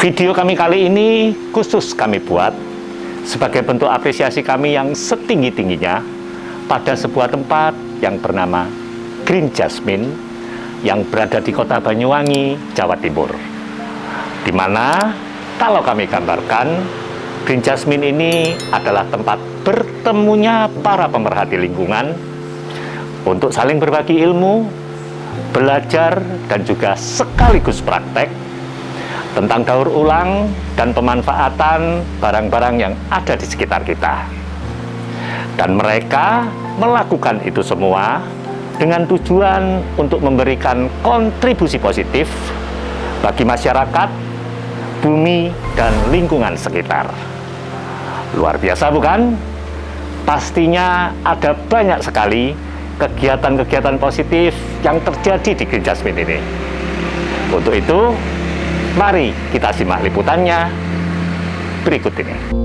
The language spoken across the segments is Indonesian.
Video kami kali ini khusus kami buat sebagai bentuk apresiasi kami yang setinggi-tingginya pada sebuah tempat yang bernama Green Jasmine yang berada di kota Banyuwangi, Jawa Timur. Di mana kalau kami gambarkan, Green Jasmine ini adalah tempat bertemunya para pemerhati lingkungan untuk saling berbagi ilmu, belajar, dan juga sekaligus praktek tentang daur ulang dan pemanfaatan barang-barang yang ada di sekitar kita. Dan mereka melakukan itu semua dengan tujuan untuk memberikan kontribusi positif bagi masyarakat, bumi, dan lingkungan sekitar. Luar biasa bukan? Pastinya ada banyak sekali kegiatan-kegiatan positif yang terjadi di Green Jasmine ini. Untuk itu, mari kita simak liputannya berikut ini.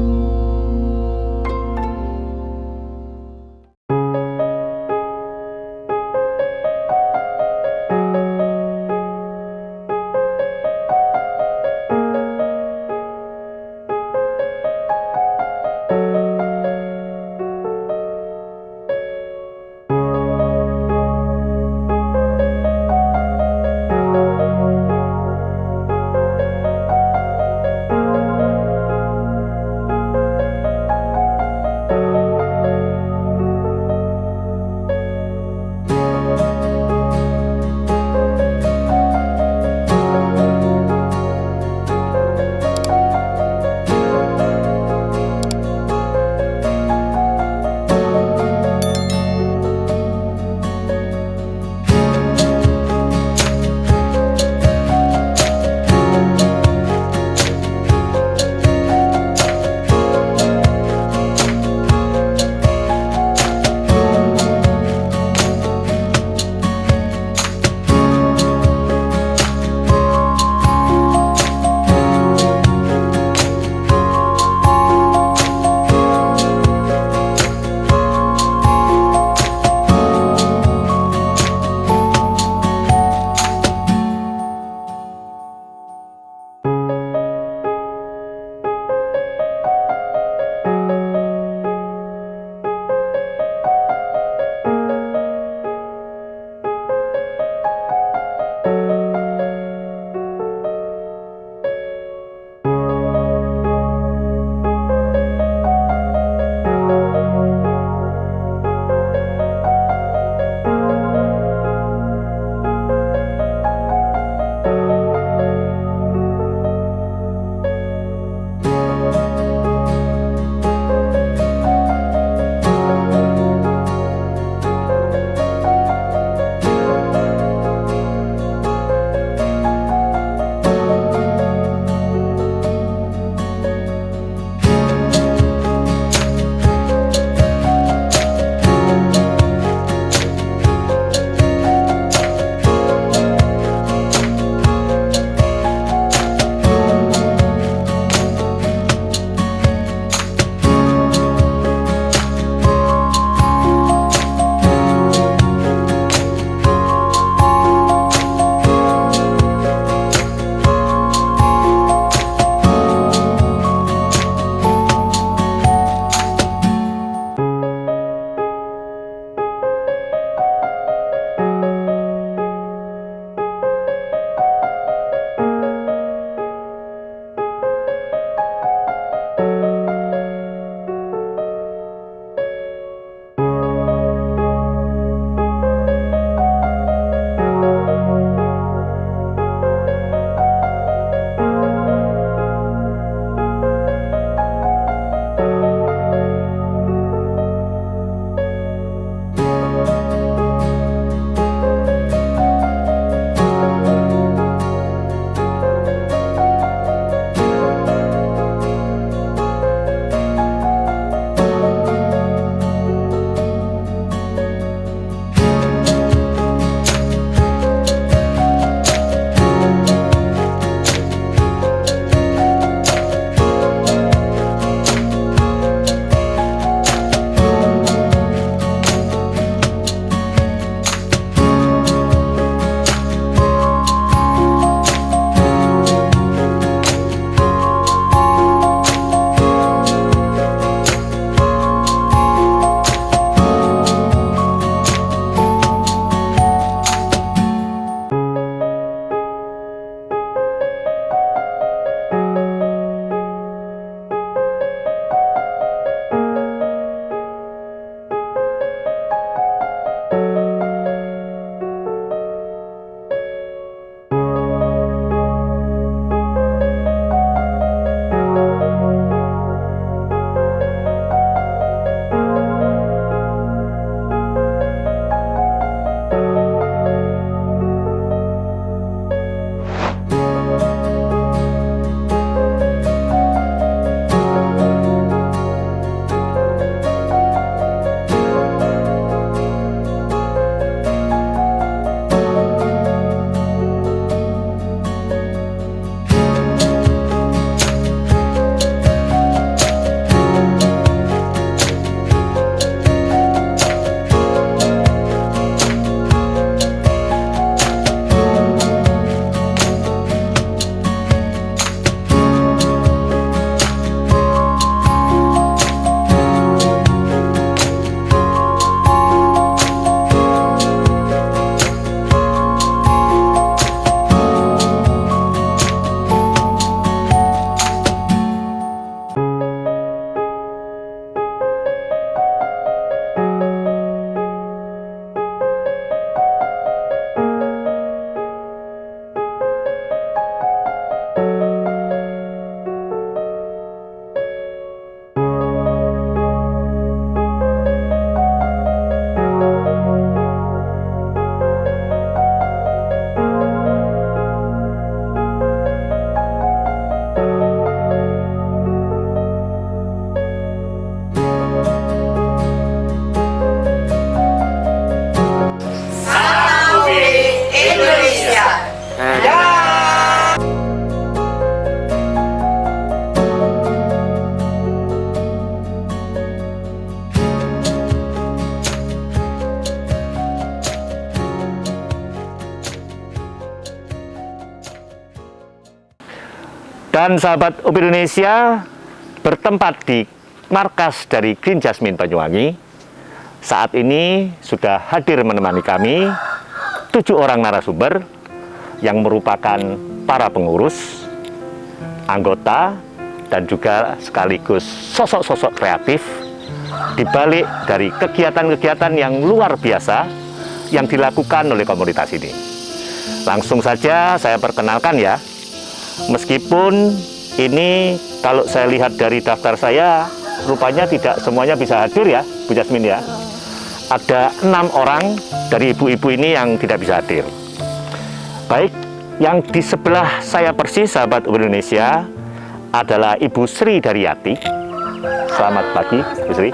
Dan sahabat UP Indonesia, bertempat di markas dari Green Jasmine Banyuwangi, saat ini sudah hadir menemani kami 7 orang narasumber yang merupakan para pengurus, anggota, dan juga sekaligus sosok-sosok kreatif di balik dari kegiatan-kegiatan yang luar biasa yang dilakukan oleh komunitas ini. Langsung saja saya perkenalkan ya. Meskipun ini kalau saya lihat dari daftar saya, rupanya tidak semuanya bisa hadir ya, Bu Jasmine ya. Ada 6 orang dari ibu-ibu ini yang tidak bisa hadir. Baik, yang di sebelah saya persis, sahabat UP Indonesia, adalah Ibu Sri Daryati. Selamat pagi, Bu Sri.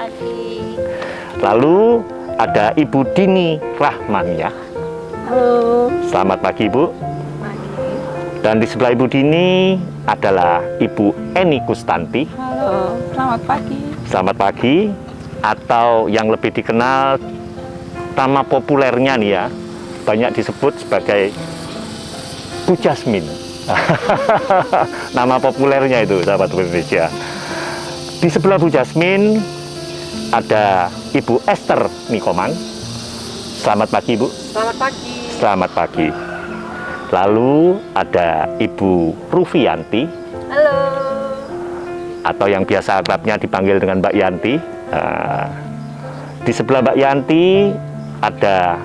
Lalu ada Ibu Dini Rahmania. Halo. Selamat pagi, Bu. Pagi. Dan di sebelah Ibu Dini adalah Ibu Eni Kustanti. Halo, selamat pagi. Selamat pagi, atau yang lebih dikenal nama populernya nih ya, banyak disebut sebagai Bu Jasmine. Nama populernya itu, sahabat Indonesia. Di sebelah Bu Jasmine ada Ibu Esther Nikoman. Selamat pagi, Bu. Selamat pagi. Selamat pagi. Lalu ada Ibu Rufianti. Halo. Atau yang biasa akrabnya dipanggil dengan Mbak Yanti. Nah, di sebelah Mbak Yanti ada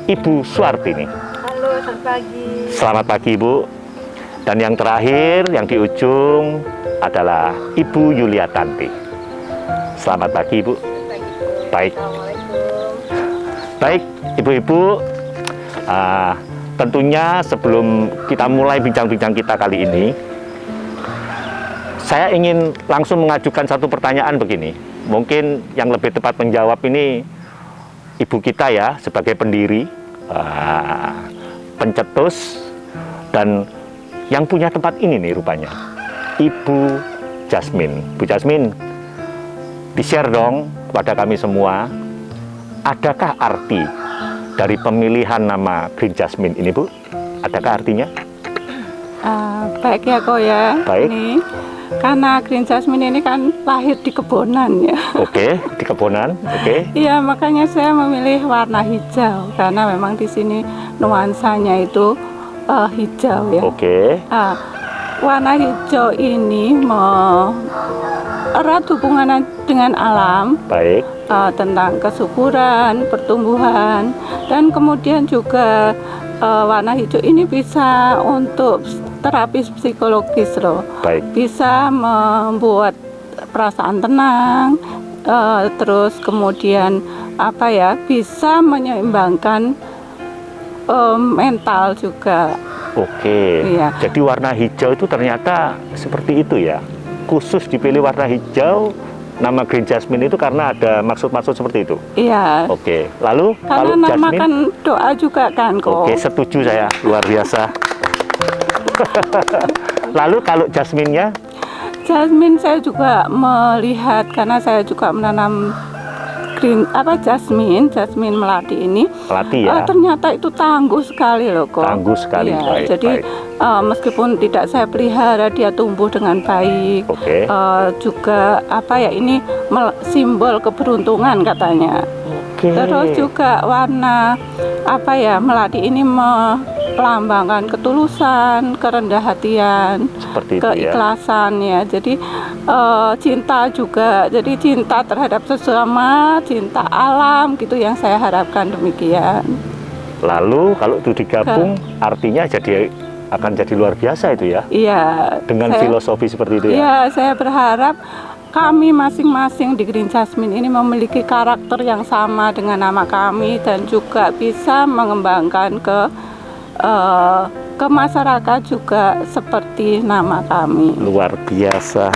Ibu Suartini. Halo, selamat pagi. Selamat pagi, Bu. Dan yang terakhir, yang di ujung adalah Ibu Yuliatanti. Selamat pagi, Bu. Baik. Assalamualaikum. Baik, Ibu-ibu, tentunya sebelum kita mulai bincang-bincang kita kali ini, saya ingin langsung mengajukan satu pertanyaan begini. Mungkin yang lebih tepat menjawab ini Ibu kita ya, sebagai pendiri, pencetus, dan yang punya tempat ini nih rupanya, Ibu Jasmine. Bu Jasmine, di-share dong kepada kami semua, adakah arti dari pemilihan nama Green Jasmine ini, Bu? Adakah artinya? Baik ya, kok ya. Baik. Ini karena Green Jasmine ini kan lahir di kebonan ya. Oke, di kebonan. Oke. Iya, makanya saya memilih warna hijau karena memang di sini nuansanya itu hijau ya. Oke. Warna hijau ini erat hubungan dengan alam. Baik. Tentang kesuburan, pertumbuhan, dan kemudian juga warna hijau ini bisa untuk terapis psikologis loh. Baik. Bisa membuat perasaan tenang, terus kemudian apa ya, bisa menyeimbangkan mental juga. Oke. Iya. Jadi warna hijau itu ternyata seperti itu ya. Khusus dipilih warna hijau, nama Green Jasmine itu karena ada maksud-maksud seperti itu. Iya. Oke. Lalu Karena kalau nama Jasmine, kan doa juga kan kok. oke, setuju saya, luar biasa. Lalu kalau Jasmine-nya? Jasmine saya juga melihat karena saya juga menanam Jasmine melati ini. Melati ya. Ternyata itu tangguh sekali loh kok. Tangguh sekali. Iya, Baik, jadi baik. Meskipun tidak saya pelihara, dia tumbuh dengan baik. Oke. Juga apa ya, ini simbol keberuntungan katanya. Oke. Terus juga warna apa ya, melati ini melambangkan ketulusan, kerendah hatian, Seperti itu ya. keikhlasan ya. Jadi cinta juga. Jadi cinta terhadap sesama, cinta alam gitu yang saya harapkan demikian. Lalu kalau itu digabung, artinya akan jadi luar biasa itu ya. Iya. Dengan filosofi seperti itu ya. Iya, saya berharap kami masing-masing di Green Jasmine ini memiliki karakter yang sama dengan nama kami dan juga bisa mengembangkan ke masyarakat juga seperti nama kami. Luar biasa.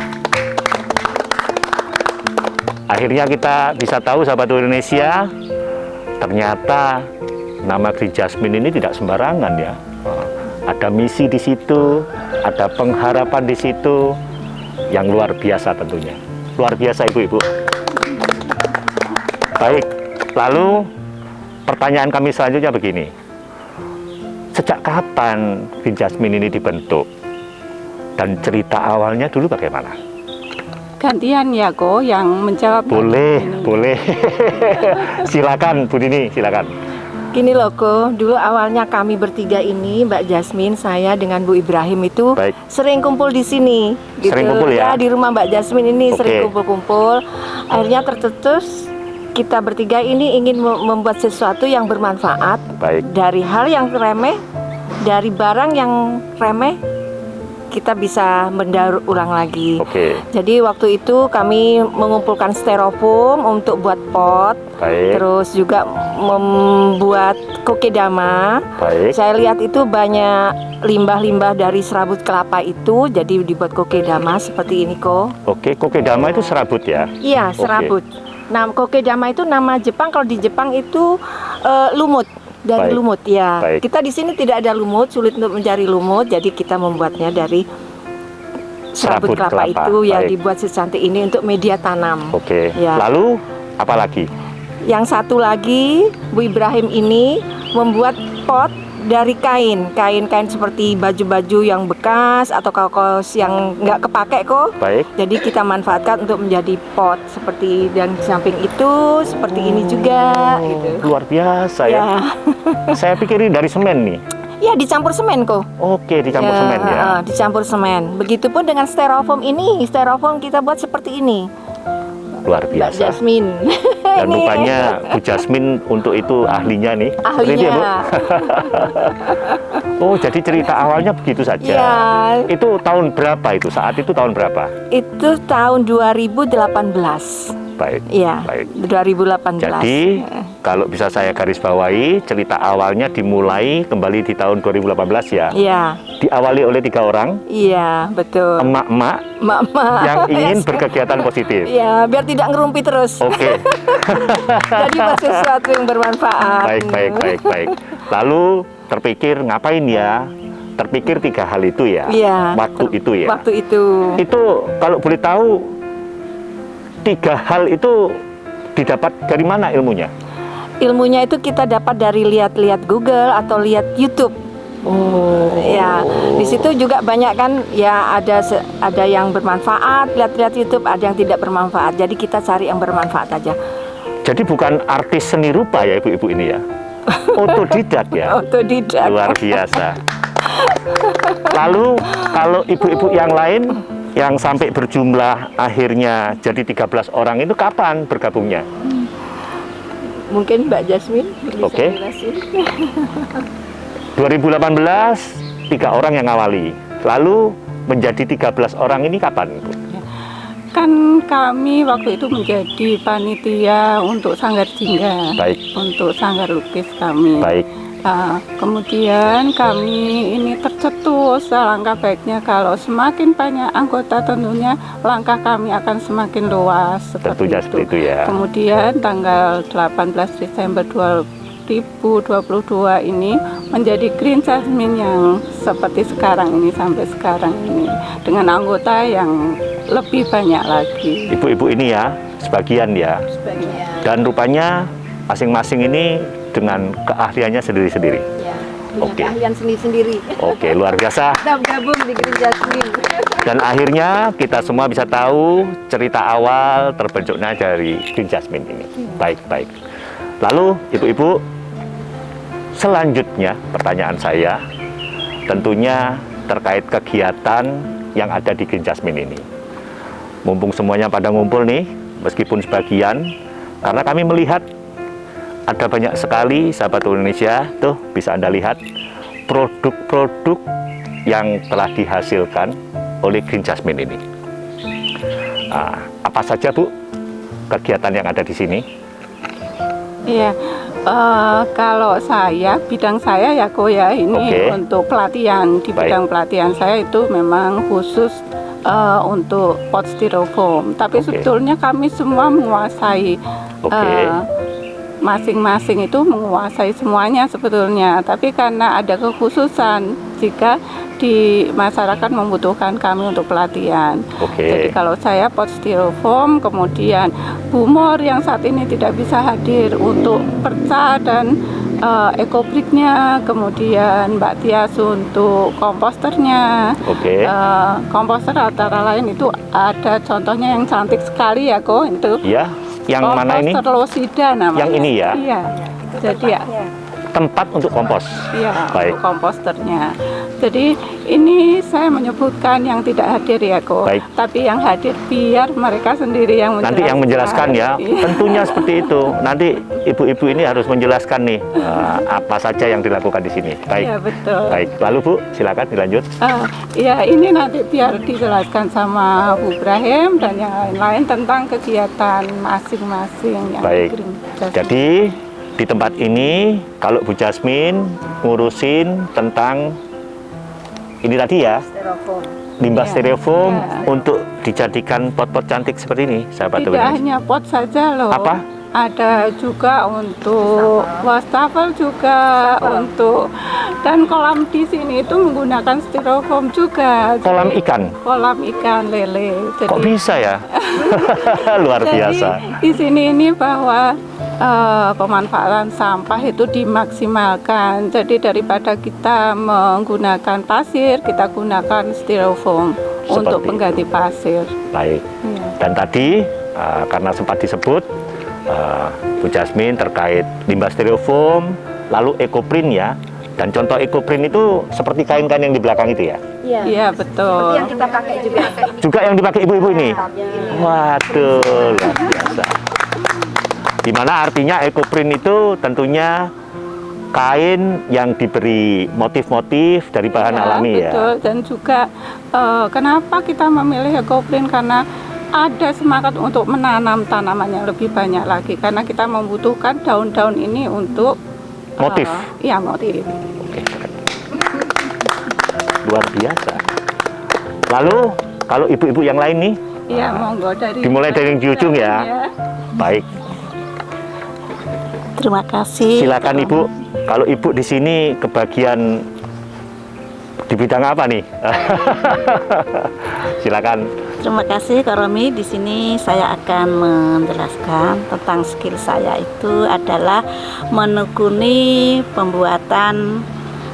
Akhirnya kita bisa tahu, sahabat Indonesia, ternyata nama Green Jasmine ini tidak sembarangan ya. Ada misi di situ, ada pengharapan di situ yang luar biasa tentunya. Luar biasa ibu-ibu. Baik, lalu pertanyaan kami selanjutnya begini. Sejak kapan Green Jasmine ini dibentuk? Dan cerita awalnya dulu bagaimana? Gantian ya Ko yang menjawab. Boleh, ini. boleh. Silakan Bu Dini, silakan. Gini loh Ko, dulu awalnya kami bertiga ini, Mbak Jasmine, saya dengan Bu Ibrahim itu Baik. sering kumpul di sini. Sering kumpul ya? Di rumah Mbak Jasmine ini Oke. sering kumpul-kumpul. Akhirnya tercetus kita bertiga ini ingin membuat sesuatu yang bermanfaat Baik. dari hal yang remeh, dari barang yang remeh, kita bisa mendaur ulang lagi. Oke. Jadi waktu itu kami mengumpulkan styrofoam untuk buat pot, Baik. terus juga membuat kokedama. Baik. Saya lihat itu banyak limbah-limbah dari serabut kelapa itu, jadi dibuat kokedama seperti ini kok. Oke, kokedama itu serabut ya? Iya, Oke. serabut. Nah, kokedama itu nama Jepang, kalau di Jepang itu lumut. Dari Baik. lumut ya. Baik. Kita di sini tidak ada lumut, sulit untuk mencari lumut, jadi kita membuatnya dari serabut Serabut kelapa kelapa. itu ya, Baik. dibuat secantik ini untuk media tanam. Oke. Ya. Lalu apa lagi? Yang satu lagi, Bu Ibrahim ini membuat pot dari kain seperti baju-baju yang bekas atau kaos yang nggak kepake kok. Baik. Jadi kita manfaatkan untuk menjadi pot seperti, dan di samping itu seperti ini juga gitu. Luar biasa ya. Ya. Saya pikirin dari semen nih. Ya, dicampur semen kok. Oke, dicampur semen ya. Dicampur semen. Begitupun dengan styrofoam ini. Styrofoam kita buat seperti ini. Luar Mbak biasa. Jasmine. Dan Ini rupanya Bu Jasmine untuk itu ahlinya nih. Seperti itu ya, Bu? ahlinya. Oh, jadi cerita awalnya begitu saja. Ya, Itu tahun berapa itu? Saat itu tahun berapa? itu tahun 2018. Baik. Iya, Baik. 2018. Jadi, kalau bisa saya garis bawahi, cerita awalnya dimulai kembali di tahun 2018 ya. Iya, Diawali oleh 3 orang, iya, betul. emak-emak Mama. yang ingin berkegiatan positif. Iya, biar tidak ngerumpi terus. Oke, Jadi buat sesuatu yang bermanfaat. baik. Lalu terpikir ngapain ya? Terpikir 3 hal itu ya. Iya. Waktu itu ya. Waktu itu. Itu kalau boleh tahu 3 hal itu didapat dari mana ilmunya? Ilmunya itu kita dapat dari lihat-lihat Google atau lihat YouTube. Oh. Ya, di situ juga banyak kan ya, ada yang bermanfaat, lihat-lihat YouTube, ada yang tidak bermanfaat. Jadi kita cari yang bermanfaat aja. Jadi bukan artis seni rupa ya ibu-ibu ini ya? Otodidak ya? Otodidak. Luar biasa. Lalu kalau ibu-ibu yang lain yang sampai berjumlah akhirnya jadi 13 orang itu kapan bergabungnya? Mungkin Mbak Jasmine bisa Oke. jelasin. 2018 3 orang yang ngawali. Lalu menjadi 13 orang ini kapan, Bu? Kan kami waktu itu menjadi panitia untuk sanggar jingga, Baik. untuk sanggar lukis kami. Baik. Kemudian kami ini tercetus, alangkah baiknya kalau semakin banyak anggota tentunya langkah kami akan semakin luas. Tentunya seperti itu ya. Kemudian tanggal 18 Desember 2022 ini menjadi Green Jasmine yang seperti sekarang ini, sampai sekarang ini dengan anggota yang lebih banyak lagi. Ibu-ibu ini ya, sebagian ya. Dan rupanya masing-masing ini dengan keahliannya sendiri-sendiri. Ya, Oke. punya keahlian sendiri-sendiri. Oke, luar biasa. Kita gabung di Green Jasmine. Dan akhirnya kita semua bisa tahu cerita awal terbentuknya dari Green Jasmine ini. Baik. Lalu ibu-ibu, selanjutnya pertanyaan saya tentunya terkait kegiatan yang ada di Green Jasmine ini. Mumpung semuanya pada ngumpul nih, meskipun sebagian, karena kami melihat ada banyak sekali sahabat Indonesia, tuh bisa Anda lihat produk-produk yang telah dihasilkan oleh Green Jasmine ini. Apa saja Bu kegiatan yang ada di sini? Iya, kalau saya, bidang saya ya Ko ya, ini Oke. untuk pelatihan. Di Baik. bidang pelatihan saya itu memang khusus untuk pot styrofoam. Tapi Oke. sebetulnya kami semua menguasai, Oke. masing-masing itu menguasai semuanya sebetulnya. Tapi karena ada kekhususan jika di masyarakat membutuhkan kami untuk pelatihan. Oke. Jadi kalau saya pot styrofoam, kemudian Bumor yang saat ini tidak bisa hadir untuk perca dan ekobriknya, kemudian Mbak Tias untuk komposternya. Oke. Komposter antara lain itu ada contohnya yang cantik sekali ya kok itu. Ya, yang mana ini? Komposter Losida namanya. Yang ini ya? Iya. Jadi ya. Tempat untuk kompos. Iya, Baik. untuk komposternya. Jadi ini saya menyebutkan yang tidak hadir ya kok. Baik. Tapi yang hadir biar mereka sendiri yang menjelaskan. Nanti yang menjelaskan ya, Iya. tentunya seperti itu. Nanti ibu-ibu ini harus menjelaskan nih apa saja yang dilakukan di sini. Baik. Iya betul. Baik. Lalu Bu, silakan dilanjut. Ya ini nanti biar dijelaskan sama Bu Ibrahim dan yang lain-lain tentang kegiatan masing-masing yang Baik. Green Justice. Jadi di tempat ini kalau Bu Jasmine ngurusin tentang ini tadi ya, limbah Iya, styrofoam iya. untuk dijadikan pot-pot cantik seperti ini, sahabat Tidak Tuhan. hanya pot saja loh. Apa? Ada juga untuk wastafel juga untuk dan kolam di sini itu menggunakan styrofoam juga. Kolam Jadi, ikan. Kolam ikan lele. Jadi, Kok bisa ya? Luar biasa. Di sini ini bahwa pemanfaatan sampah itu dimaksimalkan. Jadi daripada kita menggunakan pasir, kita gunakan styrofoam untuk Seperti pengganti pasir. Baik. Iya. Dan tadi karena sempat disebut Bu Jasmine terkait limbah styrofoam, lalu ekoprint ya. Dan contoh ekoprint itu seperti kain-kain yang di belakang itu ya. Iya betul. Yang kita pakai juga. Juga yang dipakai ibu-ibu ini. Waduh, luar biasa. Dimana artinya ekoprint itu tentunya kain yang diberi motif-motif dari bahan Ya, alami betul. ya. Dan juga kenapa kita memilih ekoprint karena ada semangat untuk menanam tanaman yang lebih banyak lagi karena kita membutuhkan daun-daun ini untuk Motif. Iya motif. Oke, keren. Luar biasa. Lalu kalau ibu-ibu yang lain nih, Iya monggo dari dimulai dari yang di ujung ya. Baik, Terima kasih. silakan Ibu. Kalau Ibu di sini kebagian di bidang apa nih? Silakan. Terima kasih Kak Romi. Di sini saya akan menjelaskan tentang skill saya itu adalah menekuni pembuatan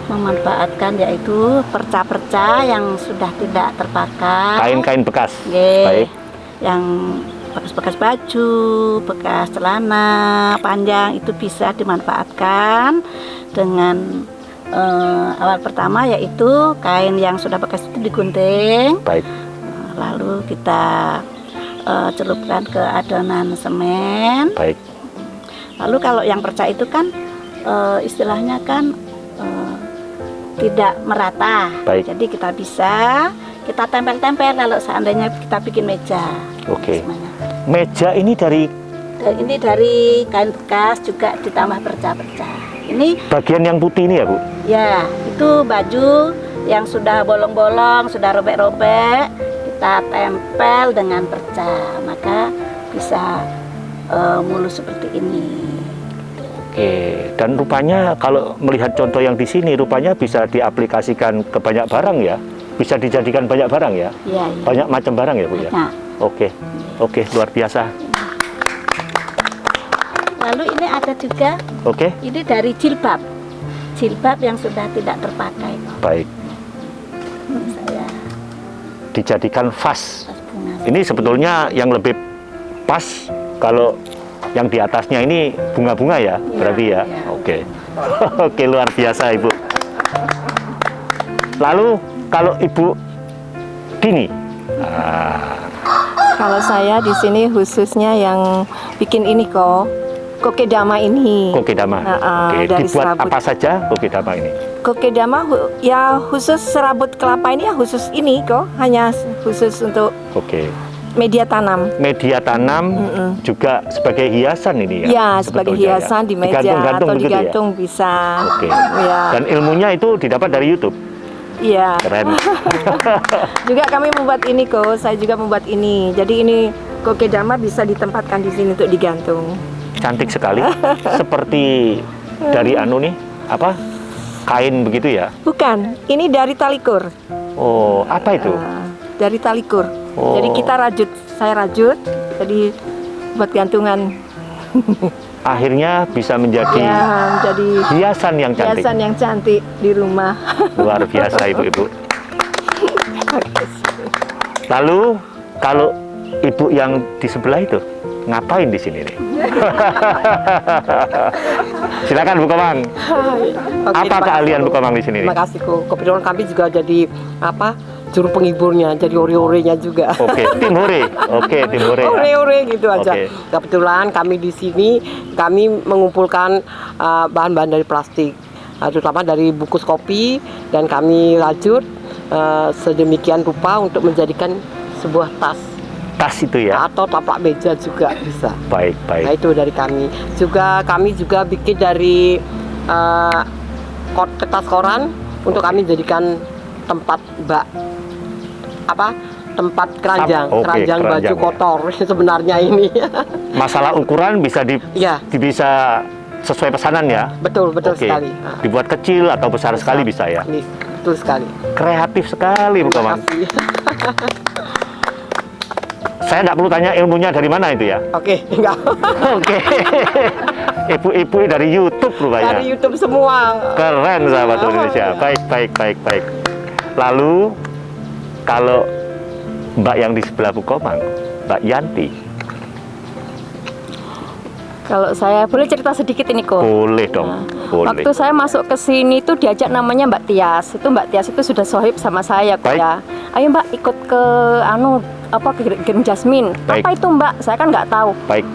memanfaatkan yaitu perca-perca yang sudah tidak terpakai. Kain-kain bekas. Nggih. Baik. Yang bekas-bekas baju, bekas celana panjang itu bisa dimanfaatkan dengan awal pertama yaitu kain yang sudah bekas itu digunting. Baik. Lalu kita celupkan ke adonan semen. Baik. Lalu kalau yang perca itu kan istilahnya kan tidak merata. Baik. Jadi kita tempel-tempel kalau seandainya kita bikin meja. Oke. Semuanya. Meja ini dari Dan ini dari kain bekas juga ditambah perca-perca. Ini bagian yang putih ini ya Bu? ya itu baju yang sudah bolong-bolong, sudah robek-robek, kita tempel dengan perca, maka bisa mulus seperti ini. Oke, dan rupanya kalau melihat contoh yang di sini, rupanya bisa diaplikasikan ke banyak barang ya? Bisa dijadikan banyak barang ya? Iya, iya. Banyak macam barang ya Bu ya? Banyak. Oke, oke, luar biasa. Lalu ini ada juga, Oke, ini dari jilbab yang sudah tidak terpakai. baik. Saya Dijadikan vas. pas bunga. Ini sebetulnya yang lebih pas kalau yang di atasnya ini bunga-bunga ya, berarti ya? iya. Oke. Oke, luar biasa Ibu. Lalu kalau Ibu Dini, Kalau saya di sini khususnya yang bikin ini kok, kokedama ini. kokedama. Oke, dari dibuat serabut. apa saja kokedama ini? Kokedama ya khusus serabut kelapa ini ya khusus ini kok, hanya khusus untuk Oke. media tanam. Media tanam juga sebagai hiasan ini ya? Ya, sebagai sebetulnya hiasan ya? di meja Digantung-gantung atau begitu ya? digantung bisa. Oke. Ya, Dan ilmunya itu didapat dari YouTube. iya. Keren. Juga kami membuat ini kok, saya juga membuat ini. Jadi ini kokedama bisa ditempatkan di sini untuk digantung. Cantik sekali. Seperti dari anu nih, apa? Kain begitu ya? Bukan, ini dari talikur. Oh, apa itu? Dari talikur. Oh. Jadi kita rajut, saya rajut. Jadi buat gantungan. akhirnya bisa menjadi Ya, jadi hiasan yang cantik. hiasan yang cantik di rumah. Luar biasa ibu-ibu. Lalu kalau ibu yang di sebelah itu ngapain di sini nih? Silakan Bu Komang. Apa keahlian Bu Komang di sini nih? Terima kasih kok. Kebetulan kami juga jadi juru penghiburnya, jadi ore-orenya juga. Oke, tim hore. Oke, tim hore. Ore-ore gitu aja. Oke. Kebetulan kami di sini kami mengumpulkan bahan-bahan dari plastik, terutama dari bungkus kopi, dan kami rajut sedemikian rupa untuk menjadikan sebuah tas Tas itu ya. atau taplak meja juga bisa. Baik, Nah, baik. itu dari kami. Kami juga bikin dari kertas koran untuk kami jadikan tempat tempat keranjang, Oke, keranjang baju keranjang, ya. kotor sebenarnya ini. Masalah ukuran bisa Ya, bisa sesuai pesanan ya. betul Oke. sekali. Dibuat kecil atau besar sekali bisa ya. Ini, betul sekali. Kreatif sekali Bu Terima Komang. kasih. Saya nggak perlu tanya ilmunya dari mana itu ya. Oke, enggak. Oke. Ibu-ibu dari YouTube rupanya. Dari YouTube semua. Keren sahabat Oh, Indonesia. iya. Baik. Lalu kalau Mbak yang di sebelah Bu Komang, Mbak Yanti, Kalau saya boleh cerita sedikit ini kok. boleh dong, Nah, boleh. Waktu saya masuk ke sini tuh diajak namanya Mbak Tias. Itu Mbak Tias itu sudah sohib sama saya kok Baik. ya. Ayo Mbak ikut ke ke Green Jasmine. Baik. Apa itu Mbak? Saya kan nggak tahu. Baik,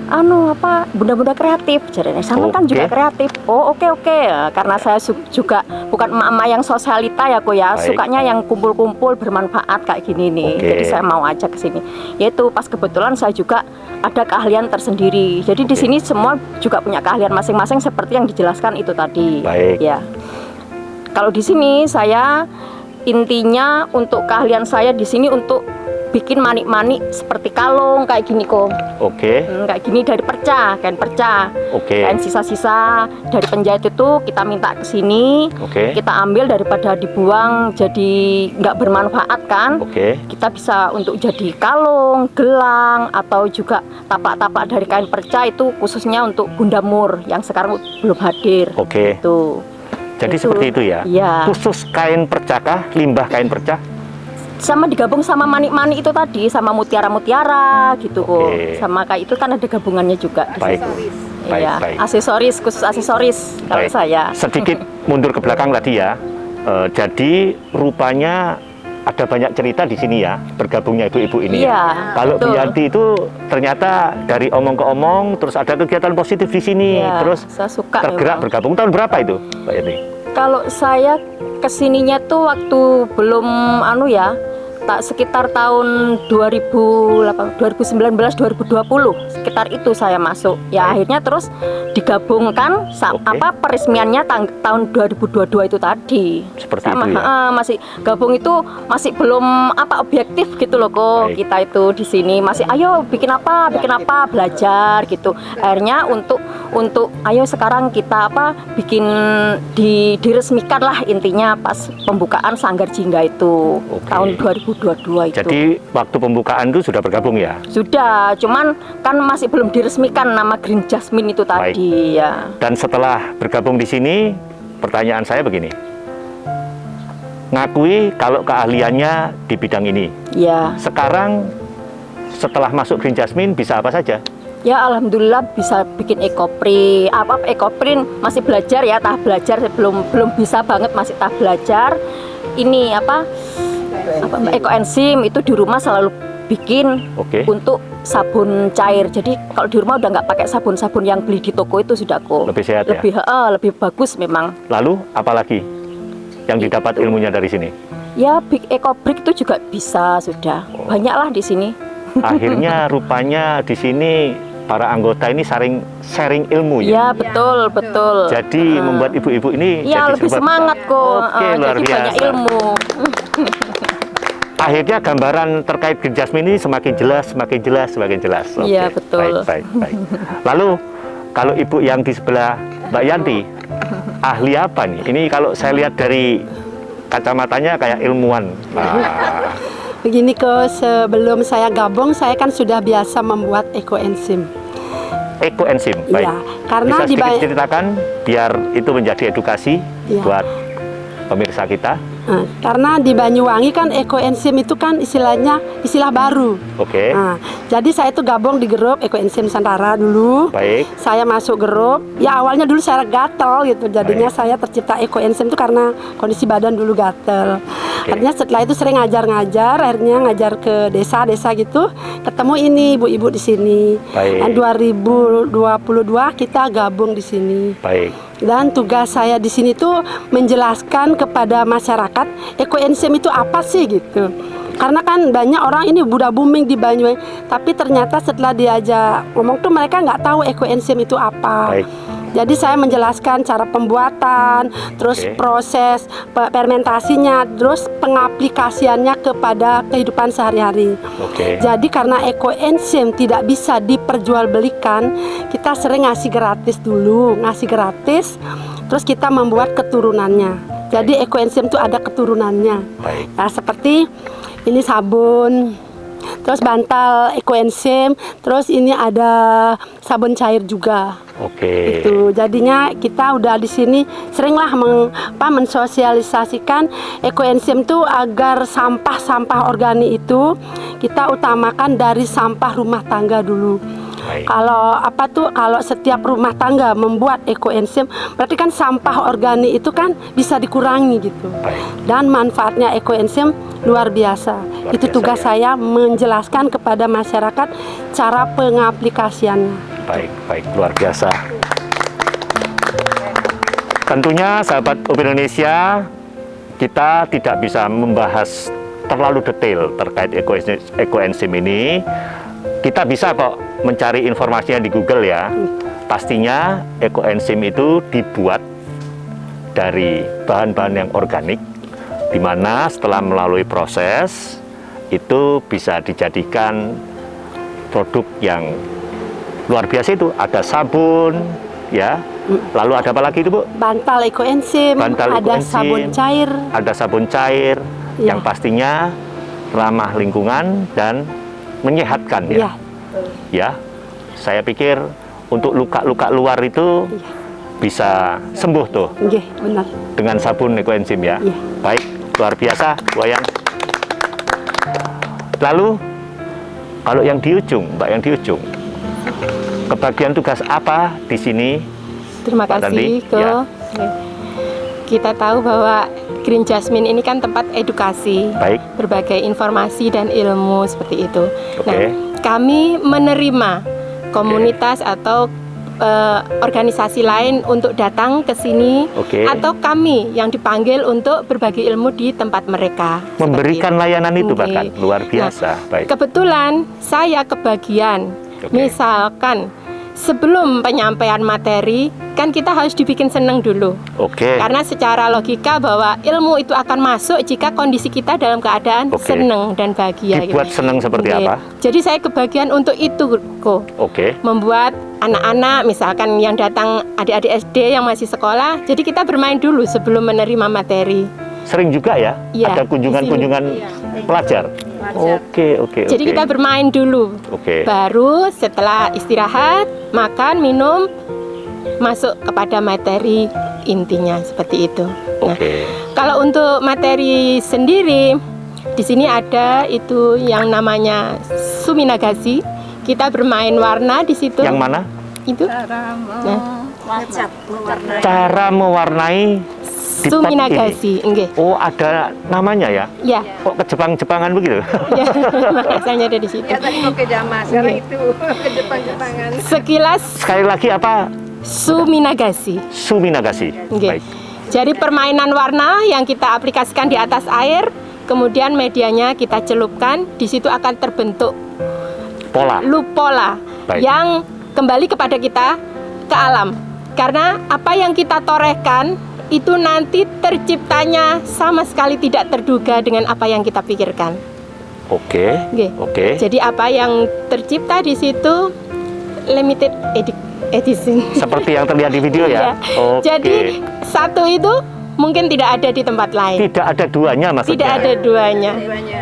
Bunda-bunda kreatif. Jadi sama kan Oke. juga kreatif. Oh oke. Karena saya juga bukan emak-emak yang sosialita ya kok ya. Baik. Sukanya yang kumpul-kumpul bermanfaat kayak gini nih. Oke. Jadi saya mau ajak ke sini. Yaitu pas kebetulan saya juga ada keahlian tersendiri. Jadi di Oke. sini semua juga punya keahlian masing-masing seperti yang dijelaskan itu tadi. Baik. Ya. Kalau di sini saya intinya untuk keahlian saya di sini untuk bikin manik-manik seperti kalung kayak gini kok. oke, Kayak gini dari kain perca. oke, Kain sisa-sisa dari penjahit itu kita minta ke sini, oke, kita ambil daripada dibuang jadi nggak bermanfaat kan. oke, Kita bisa untuk jadi kalung, gelang, atau juga taplak-taplak dari kain perca itu khususnya untuk Bunda Mur yang sekarang belum hadir. oke. Itu. Jadi Itu. seperti itu ya. Iya. Khusus kain percakah, limbah kain perca? Sama digabung sama manik-manik itu tadi, sama mutiara-mutiara gitu kok. Oke. Sama kayak itu kan ada gabungannya juga di Baik. situ. Baik, Iya, baik. aksesoris, khusus aksesoris kalau Baik. saya. Sedikit mundur ke belakang tadi ya. Jadi rupanya ada banyak cerita di sini ya, bergabungnya ibu-ibu ini. Iya, Ya. Kalau Bu betul. Yanti itu ternyata dari omong ke omong, terus ada kegiatan positif di sini, Iya, terus saya suka tergerak memang. bergabung. Tahun berapa itu, Mbak Yanti? Kalau saya kesininya tuh waktu belum tak sekitar tahun 2019 2020 sekitar itu saya masuk. Ya akhirnya terus digabungkan Oke. peresmiannya tahun 2022 itu tadi. Seperti Sama, itu ya. masih gabung itu masih belum objektif gitu loh kok. Baik. Kita itu di sini masih ayo bikin apa belajar gitu. Akhirnya untuk ayo sekarang kita bikin diresmikan lah intinya pas pembukaan Sanggar Jingga itu Oke. tahun 2022 itu. Jadi waktu pembukaan itu sudah bergabung ya? Sudah, cuman kan masih belum diresmikan nama Green Jasmine itu Baik. tadi ya. Dan setelah bergabung di sini, pertanyaan saya begini. Ngakui kalau keahliannya di bidang ini. Ya. Sekarang setelah masuk Green Jasmine bisa apa saja? Ya alhamdulillah bisa bikin ekoprint. Ekoprint masih belajar ya, tahap belajar belum bisa banget, masih tahap belajar. Ini ekoenzim itu di rumah selalu bikin Oke. untuk sabun cair. Jadi kalau di rumah udah nggak pakai sabun-sabun yang beli di toko itu sudah kok. Lebih sehat ya? Lebih bagus memang. Lalu apalagi yang didapat ilmunya dari sini? Ya big ekobrick itu juga bisa sudah. Oh. Banyaklah di sini. Akhirnya rupanya di sini para anggota ini sharing ilmu ya. Ya betul. Jadi membuat ibu-ibu ini Ya jadi lebih serba semangat bisa. kok. Oke, luar Jadi banyak biasa. ilmu. Akhirnya gambaran terkait Green Jasmine ini semakin jelas. Oke, Iya, betul. Baik. Lalu kalau ibu yang di sebelah Mbak Yanti, ahli apa nih? Ini kalau saya lihat dari kacamatanya kayak ilmuwan. Nah, Begini kok, sebelum saya gabung, saya kan sudah biasa membuat ekoenzim. ekoenzim. Baik. Iya, karena Bisa di sedikit ceritakan biar itu menjadi edukasi Iya. buat pemirsa kita. Karena di Banyuwangi kan ekoenzim itu kan istilah baru. Oke. Nah, jadi saya itu gabung di grup ekoenzim Nusantara dulu. Baik. Saya masuk grup. Ya awalnya dulu saya gatel gitu. Jadinya Baik. saya tercipta ekoenzim itu karena kondisi badan dulu gatel. Oke. Akhirnya setelah itu sering ngajar-ngajar, akhirnya ngajar ke desa-desa gitu. Ketemu ini ibu-ibu di sini. Baik. Dan 2022 kita gabung di sini. Baik. Dan tugas saya di sini tuh menjelaskan kepada masyarakat ekoenzim itu apa sih gitu. Karena kan banyak orang ini udah booming di Banyuwangi, tapi ternyata setelah diajak ngomong tuh mereka nggak tahu ekoenzim itu apa. Baik. Jadi saya menjelaskan cara pembuatan, terus Oke. proses fermentasinya, terus pengaplikasiannya kepada kehidupan sehari-hari. Oke. Jadi karena ekoenzim tidak bisa diperjualbelikan, kita sering ngasih gratis dulu, terus kita membuat keturunannya. Jadi ekoenzim itu ada keturunannya. Baik. Nah, seperti ini sabun, terus bantal ekoenzim, terus ini ada sabun cair juga. Oke. Itu jadinya kita udah di sini seringlah mensosialisasikan ekoenzim tuh agar sampah-sampah organik itu kita utamakan dari sampah rumah tangga dulu. Baik. Kalau setiap rumah tangga membuat ekoenzim, berarti kan sampah organik itu kan bisa dikurangi gitu. Baik. Dan manfaatnya ekoenzim luar biasa. Itu biasa, tugas ya. saya menjelaskan kepada masyarakat cara pengaplikasiannya. Baik, luar biasa. Tentunya sahabat UP Indonesia, kita tidak bisa membahas terlalu detail terkait ekoenzim ini. Kita bisa kok mencari informasinya di Google ya. Pastinya ekoenzim itu dibuat dari bahan-bahan yang organik, di mana setelah melalui proses itu bisa dijadikan produk yang luar biasa. Itu ada sabun ya, lalu ada apa lagi itu Bu? Bantal ekoenzim, Bantal ada ekoenzim, sabun cair. ada sabun cair Ya. yang pastinya ramah lingkungan dan menyehatkan ya. Ya, Ya, saya pikir untuk luka-luka luar itu bisa sembuh tuh nggih, benar. dengan sabun ekoenzim ya. Iya. Baik, luar biasa Bu Ayang. Lalu kalau yang di ujung, Mbak yang di ujung, kebagian tugas apa di sini? Terima Pak Tanti, kasih ke ya. Kita tahu bahwa Green Jasmine ini kan tempat edukasi, Baik, berbagai informasi dan ilmu seperti itu. Oke. Nah, kami menerima komunitas atau organisasi lain untuk datang ke sini, Oke. atau kami yang dipanggil untuk berbagi ilmu di tempat mereka. Seperti memberikan itu. layanan itu Oke. bahkan luar biasa. Baik. Kebetulan saya kebagian, Oke. misalkan sebelum penyampaian materi kan kita harus dibikin seneng dulu. Oke. Karena secara logika bahwa ilmu itu akan masuk jika kondisi kita dalam keadaan Oke. seneng dan bahagia. Dibuat seneng seperti Oke. apa? Jadi saya kebagian untuk itu kok. Oke. Membuat anak-anak misalkan yang datang adik-adik SD yang masih sekolah, jadi kita bermain dulu sebelum menerima materi. Sering juga ya? Iya, Ada kunjungan-kunjungan pelajar. Oke. Jadi kita bermain dulu. Oke. Baru setelah istirahat, makan, minum, masuk kepada materi intinya seperti itu. Nah, Oke. kalau untuk materi sendiri, di sini ada itu yang namanya Suminagasi. Kita bermain warna di situ. Yang mana? Itu. Nah, Cara mewarnai di pot Suminagasi, ini. nggih. Oh, ada namanya ya? Ya, Kok ke Jepang-Jepangan begitu? ya. Bahasanya ada di situ. Sekilas Sekali lagi apa? Suminagasi. Suminagasi. Nggih. Baik. Jadi permainan warna yang kita aplikasikan di atas air, kemudian medianya kita celupkan, di situ akan terbentuk Pola. lupola Baik. yang kembali kepada kita ke alam. Karena apa yang kita torehkan itu nanti terciptanya sama sekali tidak terduga dengan apa yang kita pikirkan. Oke. Nggih. Oke. Jadi apa yang tercipta di situ limited edition. Seperti yang terlihat di video ya? Iya. Oke. Jadi satu itu mungkin tidak ada di tempat lain. Tidak ada duanya maksudnya? Tidak ada duanya.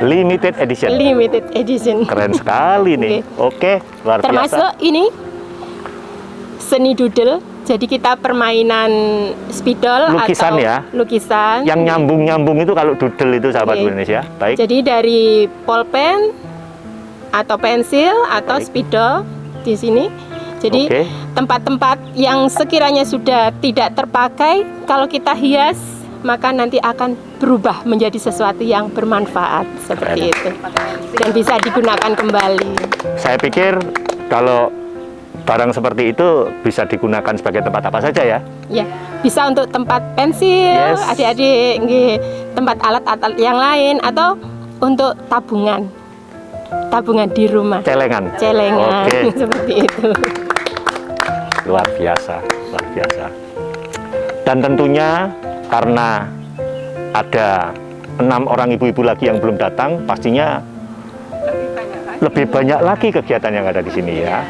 Limited edition. Limited edition. Keren sekali nih. Oke, luar biasa. Termasuk ini seni doodle. Jadi kita permainan spidol Lukisan atau ya? lukisan. Yang nyambung-nyambung itu kalau doodle itu sahabat Oke. Indonesia. Baik. Jadi dari pulpen atau pensil atau Baik. spidol di sini. Jadi Oke. tempat-tempat yang sekiranya sudah tidak terpakai, kalau kita hias maka nanti akan berubah menjadi sesuatu yang bermanfaat seperti itu dan bisa digunakan kembali. Saya pikir kalau barang seperti itu bisa digunakan sebagai tempat apa saja ya. Ya, bisa untuk tempat pensil, Yes. adik-adik, nggih, tempat alat-alat yang lain atau untuk tabungan di rumah, Celengan. celengan Oke. seperti itu. Luar biasa, luar biasa. Dan tentunya karena ada 6 orang ibu-ibu lagi yang belum datang, pastinya lebih banyak lagi kegiatan yang ada di sini ya.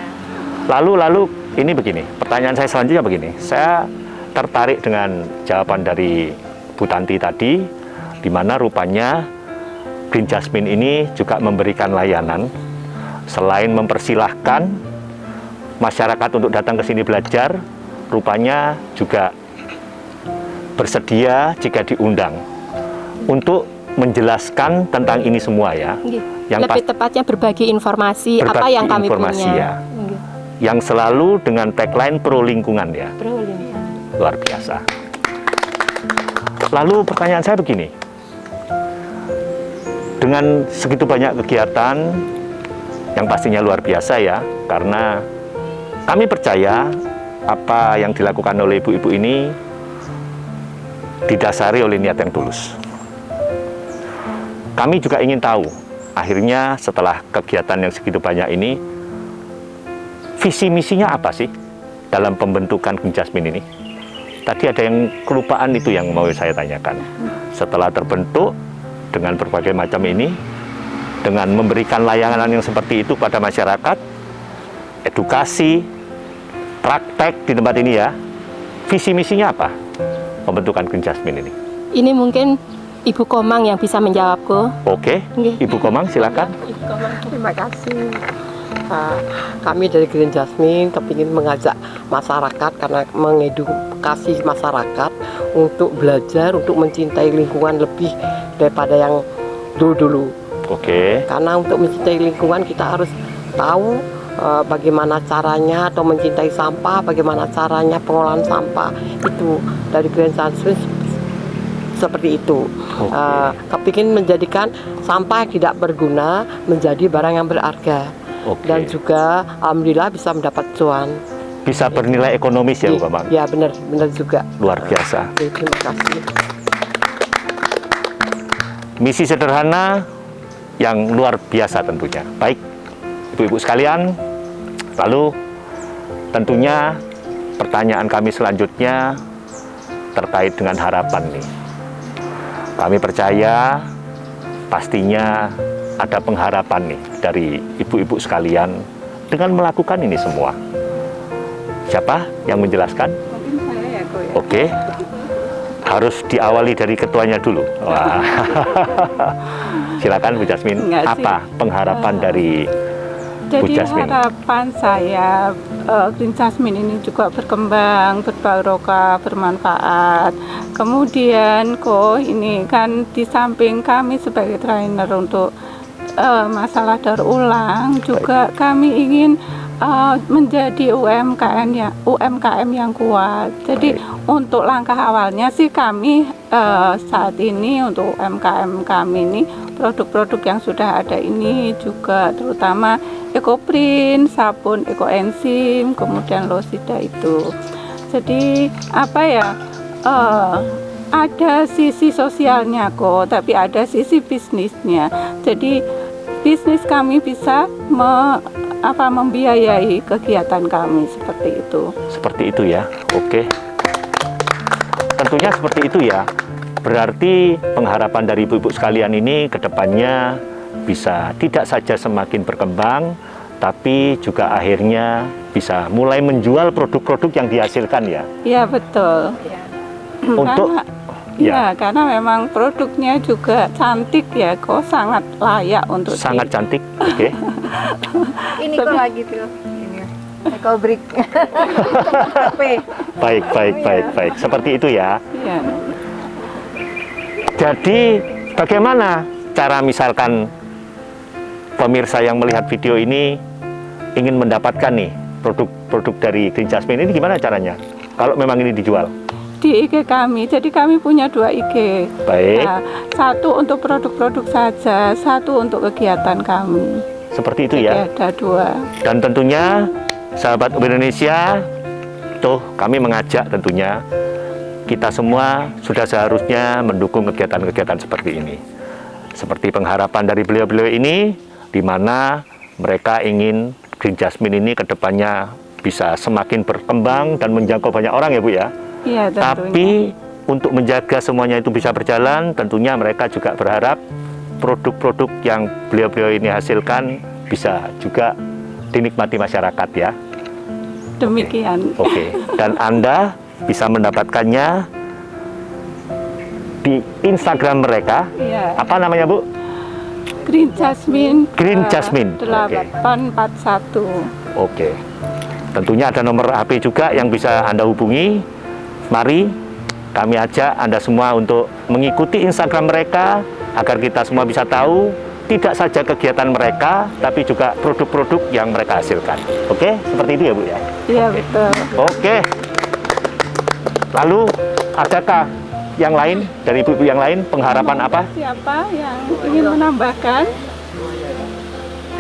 Lalu ini begini, pertanyaan saya selanjutnya begini. Saya tertarik dengan jawaban dari Bu Tanti tadi, di mana rupanya Green Jasmine ini juga memberikan layanan selain mempersilahkan masyarakat untuk datang ke sini belajar, rupanya juga bersedia jika diundang untuk menjelaskan tentang ini semua ya. Nggih. Yang Lebih tepatnya berbagi informasi apa Berbagi yang kami informasi punya. ya. Nggih. Yang selalu dengan tagline pro lingkungan ya. Berulin. Luar biasa. Lalu pertanyaan saya begini. Dengan segitu banyak kegiatan yang pastinya luar biasa ya, karena kami percaya apa yang dilakukan oleh ibu-ibu ini didasari oleh niat yang tulus. Kami juga ingin tahu, akhirnya setelah kegiatan yang segitu banyak ini, visi misinya apa sih dalam pembentukan Green Jasmine ini? Tadi ada yang kelupaan, itu yang mau saya tanyakan. Setelah terbentuk dengan berbagai macam ini, dengan memberikan layanan yang seperti itu pada masyarakat, edukasi, praktek di tempat ini ya, visi misinya apa pembentukan Green Jasmine ini? Ini mungkin Ibu Komang yang bisa menjawabku. Oke, Nggih. Ibu Komang silakan. Terima kasih. Kami dari Green Jasmine kepingin mengajak masyarakat karena mengedukasi masyarakat untuk belajar, untuk mencintai lingkungan lebih daripada yang dulu-dulu. Oke, Karena untuk mencintai lingkungan kita harus tahu bagaimana caranya, atau mencintai sampah, bagaimana caranya pengolahan sampah. Itu dari Green Jasmine seperti itu. Oke. Kepingin menjadikan sampah yang tidak berguna menjadi barang yang berharga. Oke. Dan juga alhamdulillah bisa mendapat cuan. Bisa bernilai ekonomis ya Bu Komang? Ya benar juga. Luar biasa. Terima kasih. Misi sederhana yang luar biasa tentunya. Baik, ibu-ibu sekalian, lalu tentunya pertanyaan kami selanjutnya terkait dengan harapan nih. Kami percaya pastinya ada pengharapan nih dari ibu-ibu sekalian dengan melakukan ini semua. Siapa yang menjelaskan? Mungkin saya ya, Ko ya. Oke. Harus diawali dari ketuanya dulu. Wah. Silakan Bu Jasmine. Enggak sih. Apa pengharapan dari Bu Jadi Jasmine? harapan saya Green Jasmine ini juga berkembang, berbarokah, bermanfaat. Kemudian kok ini kan di samping kami sebagai trainer untuk masalah daur ulang, juga kami ingin menjadi UMKM yang kuat. Jadi untuk langkah awalnya sih kami saat ini untuk UMKM kami ini produk-produk yang sudah ada ini juga terutama EcoPrint, sabun EcoEnzyme, kemudian Losida itu. Jadi apa ya? Ada sisi sosialnya kok, tapi ada sisi bisnisnya. Jadi bisnis kami bisa membiayai kegiatan kami seperti itu. Seperti itu ya. Oke. Tentunya seperti itu ya. Berarti pengharapan dari ibu-ibu sekalian ini ke depannya bisa tidak saja semakin berkembang, tapi juga akhirnya bisa mulai menjual produk-produk yang dihasilkan ya. Iya betul. Untuk karena memang produknya juga cantik ya, kok sangat layak untuk sangat cantik. Oke. Ini kok lagi tuh. Ini. Ekobrik. Baik. Seperti itu ya. Ya. Jadi bagaimana cara misalkan pemirsa yang melihat video ini ingin mendapatkan nih produk-produk dari Green Jasmine ini, gimana caranya? Kalau memang ini dijual? Di IG kami, jadi kami punya 2 IG. Baik. Nah, satu untuk produk-produk saja, satu untuk kegiatan kami. Seperti itu Jadi ya. ada 2. Dan tentunya sahabat Indonesia, tuh kami mengajak tentunya kita semua sudah seharusnya mendukung kegiatan-kegiatan seperti ini. Seperti pengharapan dari beliau-beliau ini, di mana mereka ingin Green Jasmine ini ke depannya bisa semakin berkembang dan menjangkau banyak orang ya Bu ya. Iya, tentunya. Tapi untuk menjaga semuanya itu bisa berjalan, tentunya mereka juga berharap produk-produk yang beliau-beliau ini hasilkan bisa juga dinikmati masyarakat ya. Demikian. Oke. Dan Anda bisa mendapatkannya di Instagram mereka. Iya. Apa namanya Bu? Green Jasmine. Green Jasmine. 841. Oke. Tentunya ada nomor HP juga yang bisa Anda hubungi. Mari kami ajak Anda semua untuk mengikuti Instagram mereka agar kita semua bisa tahu tidak saja kegiatan mereka, tapi juga produk-produk yang mereka hasilkan. Oke, seperti itu ya Bu ya? Iya, betul. Oke. Lalu adakah yang lain dari ibu-ibu yang lain, pengharapan apa? Siapa yang ingin menambahkan?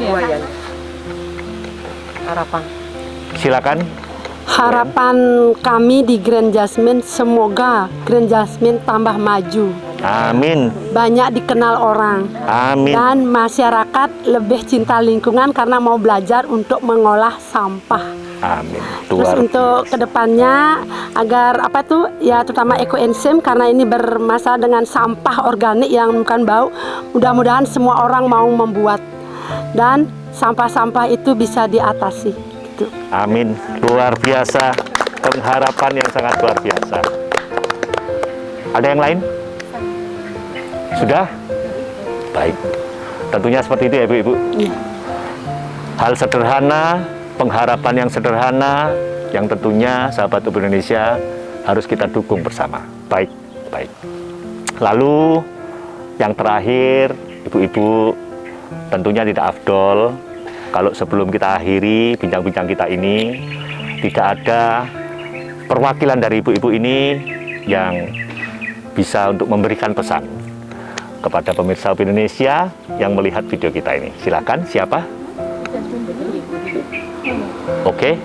Ya. Harapan. Silakan. Harapan kami di Green Jasmine, semoga Green Jasmine tambah maju, Amin. banyak dikenal orang, Amin. dan masyarakat lebih cinta lingkungan karena mau belajar untuk mengolah sampah. Amin. Terus Luar untuk biasa. kedepannya agar apa tuh ya, terutama ekoenzim karena ini bermasalah dengan sampah organik yang bukan bau, mudah-mudahan semua orang mau membuat dan sampah-sampah itu bisa diatasi gitu. Amin. Luar biasa. Pengharapan yang sangat luar biasa. Ada yang lain? Sudah? Baik. Tentunya seperti itu ya Ibu-ibu. Hal sederhana, pengharapan yang sederhana, yang tentunya sahabat Ibu Indonesia harus kita dukung bersama. Baik. Lalu yang terakhir, Ibu-ibu, tentunya tidak afdol kalau sebelum kita akhiri bincang-bincang kita ini, tidak ada perwakilan dari ibu-ibu ini yang bisa untuk memberikan pesan kepada pemirsa Indonesia yang melihat video kita ini. Silakan, siapa? Oke.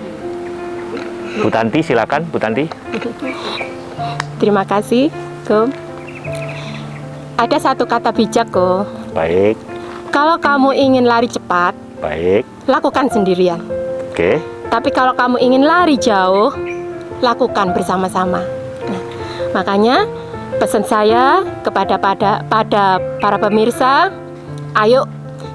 Bu Tanti, silakan Bu Tanti. Terima kasih, Ko. Ada satu kata bijak, Ko. Baik, Kalau kamu ingin lari cepat, baik. lakukan sendirian. Oke. Tapi kalau kamu ingin lari jauh, lakukan bersama-sama. Nah, makanya pesan saya kepada para pemirsa, ayo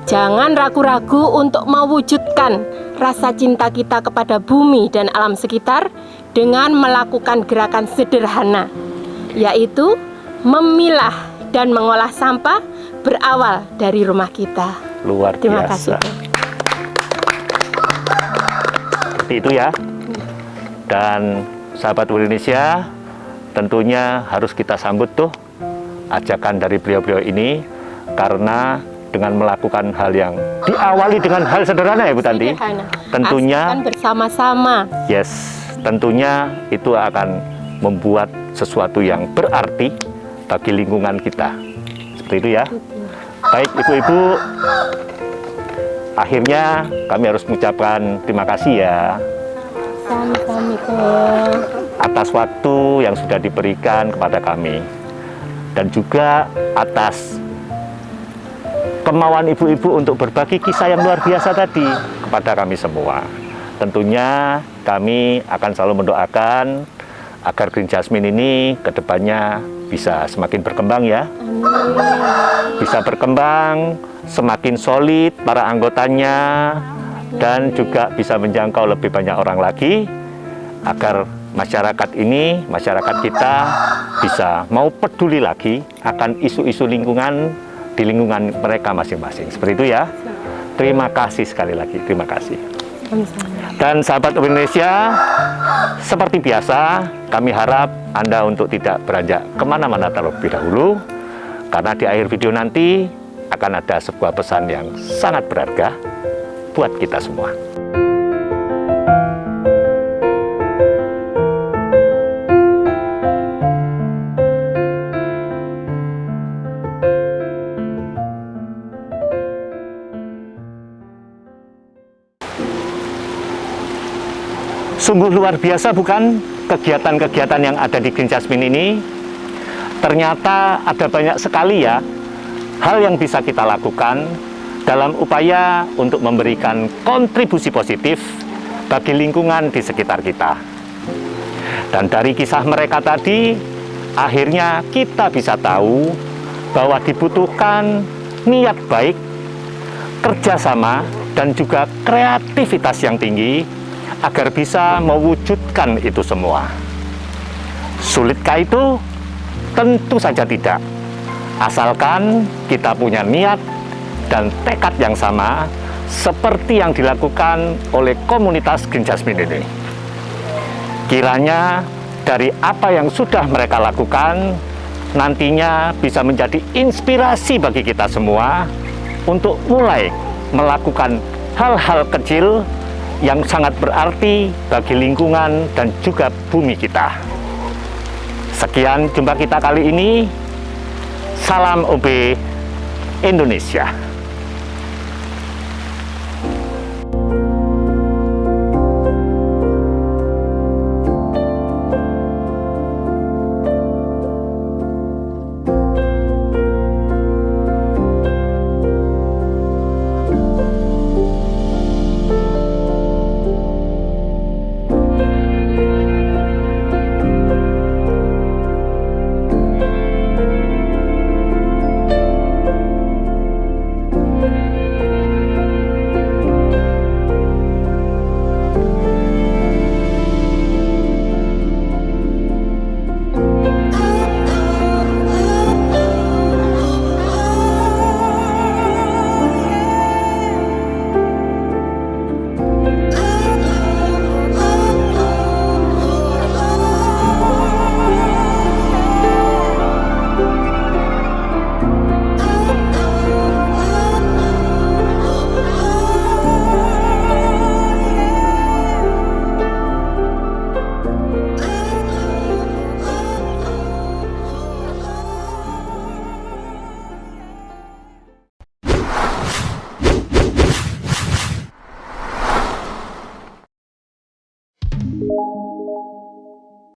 jangan ragu-ragu untuk mewujudkan rasa cinta kita kepada bumi dan alam sekitar dengan melakukan gerakan sederhana, yaitu memilah dan mengolah sampah berawal dari rumah kita. Luar Terima biasa. kasih. Seperti itu ya. Dan sahabat Indonesia, tentunya harus kita sambut tuh ajakan dari beliau-beliau ini, karena dengan melakukan hal yang diawali dengan hal sederhana ya Bu Tanti. Sederhana. Tentunya Aslikan bersama-sama. yes, tentunya itu akan membuat sesuatu yang berarti bagi lingkungan kita. Seperti itu ya. Baik ibu-ibu, akhirnya kami harus mengucapkan terima kasih ya Sami-sami, Ko. atas waktu yang sudah diberikan kepada kami, dan juga atas kemauan ibu-ibu untuk berbagi kisah yang luar biasa tadi kepada kami semua. Tentunya kami akan selalu mendoakan agar Green Jasmine ini kedepannya bisa semakin berkembang ya. Bisa berkembang, semakin solid para anggotanya, dan juga bisa menjangkau lebih banyak orang lagi, agar masyarakat ini, masyarakat kita bisa mau peduli lagi akan isu-isu lingkungan di lingkungan mereka masing-masing. Seperti itu ya. Terima kasih sekali lagi, terima kasih. Dan sahabat Indonesia, seperti biasa, kami harap Anda untuk tidak beranjak kemana-mana terlebih dahulu, karena di akhir video nanti akan ada sebuah pesan yang sangat berharga buat kita semua. Sungguh luar biasa bukan kegiatan-kegiatan yang ada di Green Jasmine ini? Ternyata ada banyak sekali ya hal yang bisa kita lakukan dalam upaya untuk memberikan kontribusi positif bagi lingkungan di sekitar kita. Dan dari kisah mereka tadi, akhirnya kita bisa tahu bahwa dibutuhkan niat baik, kerjasama, dan juga kreativitas yang tinggi agar bisa mewujudkan itu semua. Sulitkah itu? Tentu saja tidak. Asalkan kita punya niat dan tekad yang sama seperti yang dilakukan oleh komunitas Green Jasmine ini. Kiranya dari apa yang sudah mereka lakukan nantinya bisa menjadi inspirasi bagi kita semua untuk mulai melakukan hal-hal kecil yang sangat berarti bagi lingkungan dan juga bumi kita. Sekian jumpa kita kali ini. Salam OB Indonesia.